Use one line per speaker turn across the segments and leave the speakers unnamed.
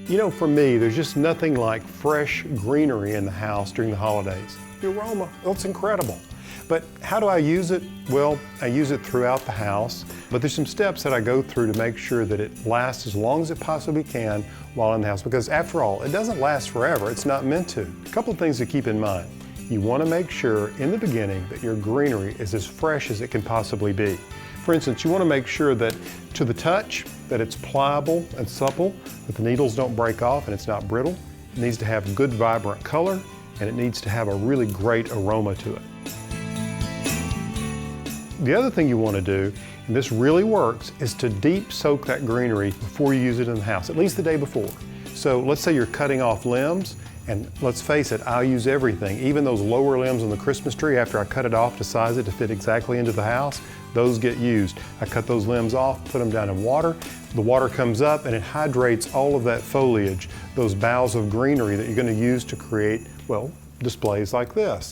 You know, for me, there's just nothing like fresh greenery in the house during the holidays. The aroma, well, it's incredible. But how do I use it? Well, I use it throughout the house, but there's some steps that I go through to make sure that it lasts as long as it possibly can while in the house, because after all, it doesn't last forever. It's not meant to. A couple of things to keep in mind. You want to make sure in the beginning that your greenery is as fresh as it can possibly be. For instance, you want to make sure that to the touch, that it's pliable and supple, that the needles don't break off and it's not brittle. It needs to have good vibrant color, and it needs to have a really great aroma to it. The other thing you want to do, and this really works, is to deep soak that greenery before you use it in the house, at least the day before. So let's say you're cutting off limbs, and let's face it, I'll use everything, even those lower limbs on the Christmas tree. After I cut it off to size it to fit exactly into the house, those get used. I cut those limbs off, put them down in water. The water comes up and it hydrates all of that foliage, those boughs of greenery that you're going to use to create, well, displays like this.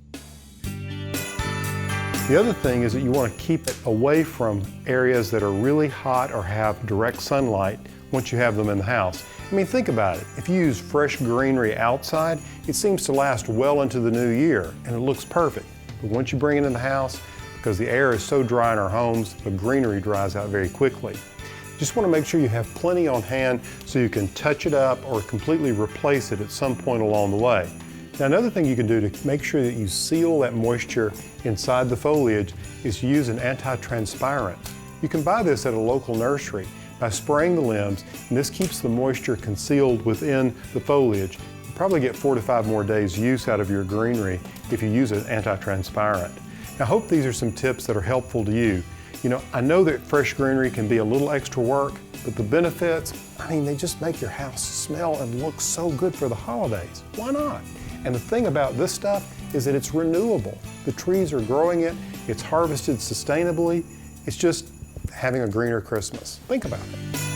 The other thing is that you want to keep it away from areas that are really hot or have direct sunlight once you have them in the house. I mean, think about it. If you use fresh greenery outside, it seems to last well into the new year and it looks perfect. But once you bring it in the house, because the air is so dry in our homes, the greenery dries out very quickly. Just want to make sure you have plenty on hand so you can touch it up or completely replace it at some point along the way. Now, another thing you can do to make sure that you seal that moisture inside the foliage is use an anti-transparent. You can buy this at a local nursery by spraying the limbs, and this keeps the moisture concealed within the foliage. You'll probably get 4 to 5 more days use out of your greenery if you use an anti-transparent. I hope these are some tips that are helpful to you. You know, I know that fresh greenery can be a little extra work, but the benefits, I mean, they just make your house smell and look so good for the holidays. Why not? And the thing about this stuff is that it's renewable. The trees are growing it, it's harvested sustainably. It's just having a greener Christmas. Think about it.